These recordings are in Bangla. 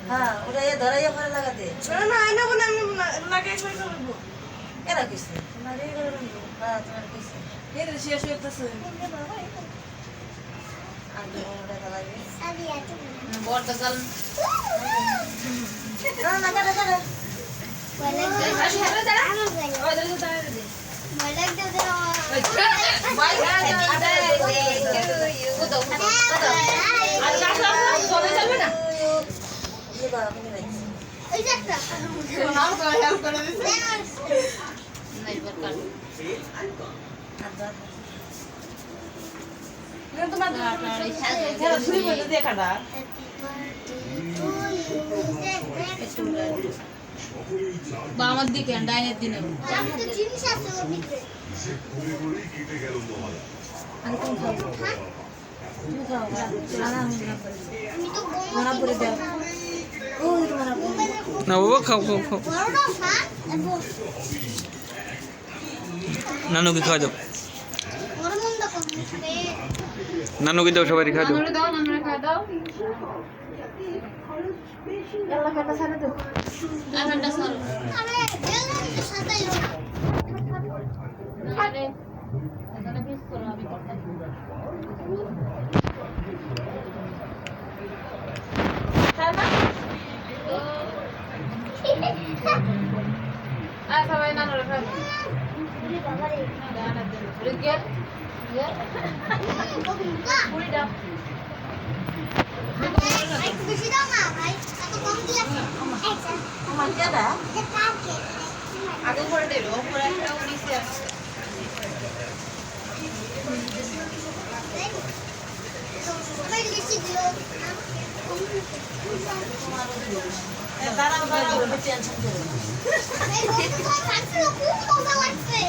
হ্যাঁ ওটা এ ধরাইয়া পরে লাগাতে না আইনা বলে আমি লাগাই করে করব এরা কইছে তোমার এই করে বলবো হ্যাঁ তোমার কইছে এর শেষ হইতাছে আগে ওটা লাগাবে সাদি আছে বড়টা চাল না না কাটা কাটা বলে আসি হাতে দাঁড়া আমার বলে ওই দাঁড়া দাঁড়া দে বলে দাও বাই আদা ও দাও আর কাটা সবে যাবে না এই বাবা তুমি রাখছি ওই যে একটা নাম করে হেল্প করে দিছে নাই বরকার আদা না তোমার যারা ছুরি বলে দিয়ে কাটা বা আমার দিকে ডাইনের দিনে আমি তো জিনিস আছে ওর ভিতরে আমি তুমি খাও তুমি খাও না আমি না পারি আমি তো মনা করে দাও ও মনা করে না বাবা খাও খাও খাও বড়টা ভাত এবং নানুকে খাওয়া দাও বড় মন্দ করতে নানুকে দাও সবাই খাওয়া দাও নানুরে দাও নানুরে খাওয়া দাও আল্লাহ কাটা ছাড়ে দাও আমারটা সর আরে বেলুন সাজাইলো আরে এখানে পিস করো আমি করতে আর সবাই নানুরে খাও বাবারে রিগেল পুরি দাও একটু বেশি দাও না ভাই এত কম দিয়ে আমার কেডা আগে করে দেব উপরে একটা নিচে আছে ভাই বেশি দিও দাঁড়াও দাঁড়াও টেনশন করো না এই বন্ধু তো কাটলো খুব মজা লাগছে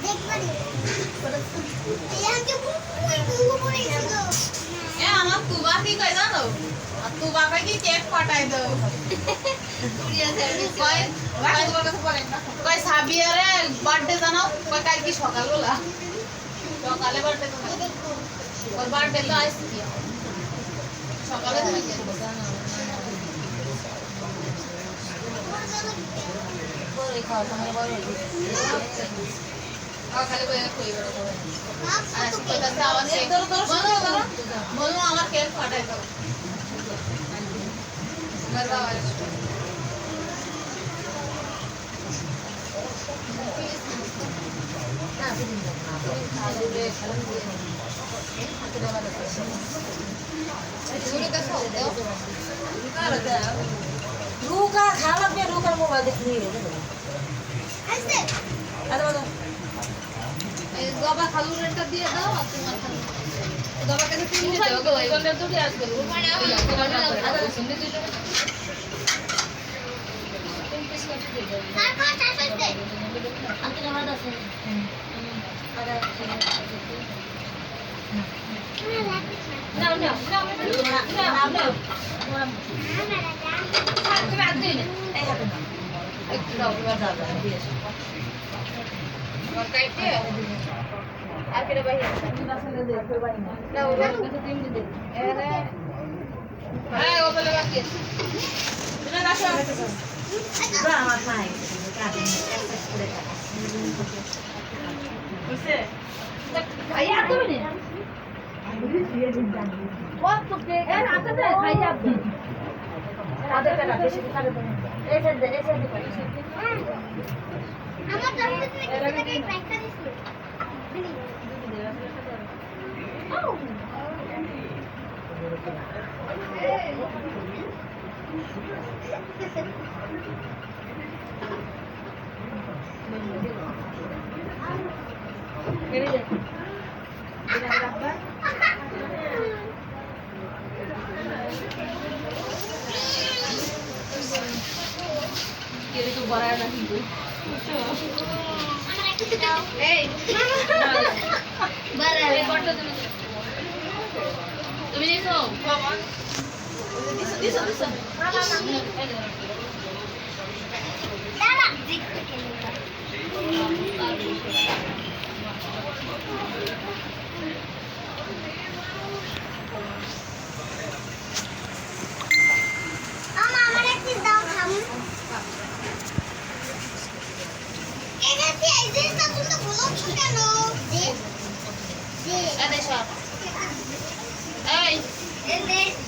দেখবারে এই আজকে খুব পড়ে গেল এ আমার তুবা কি কই জানো আর তুবা কই কি কেক পাঠাই দাও পুরিয়া সার্ভিস কই ভাই তোমার কাছে বলেন না কই সাবিয়ারে বার্থডে জানাও কই কাল কি সকালবেলা সকালে বার্থডে তো ওর বার্থডে তো আইছে কি সকালে তুমি কেক জানাও পরে খাও তোমার বড় খালি কই কই বড় আর কইতাছে আমার কেক বলো আমার কেক পাঠাই দাও বাবা না দিন না খালি খালি দিয়ে হাতে দেওয়া আছে শুরু কাছে দাও রুকা খালা पे রুকার মোবাইল দেখে নিয়ে গেছে আইছে আরে বাবা এই বাবা খালুর রেটটা দিয়ে দাও আর তোমার খালু বাবা কাছে তিন দিতে হবে ওই গলে দুটি আসবে মানে আমি শুনতে দিতে তারপর চাইছে আজকে আমার আছে আরে না না না না তুমি আজ দিন এই হাতে না একটু দাও দাও দিয়ে আর কাইতে আর কেটে বাইরে তুমি আসলে দে কেউ বাইরে না দাও ওর কাছে তিন দিতে এরে হ্যাঁ ও বলে বাকি তুমি আসো না আমার নাই কাটে এক্সেস করে কাটে বুঝছে ভাইয়া তুমি না কত কে এর হাতে দে ভাইয়া আপনি আদে কাটা বেশি কাটে এসে দে আমার দরকার তুমি কিছু টাকা একটা দিছি কেড়ে দে কেড়ে তো বড়ায় না কিন্তু আমার একটু দাও এই বারে এই বড়টা তুমি তুমি দিছো বাবা দিছো না দাঁড়া দেখতে কেন আমার এনে সব এই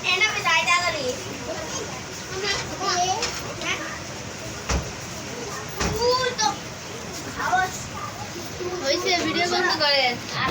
এনে আমি যাই দাঁড়ালি হইছে ভিডিও বন্ধ করেন আর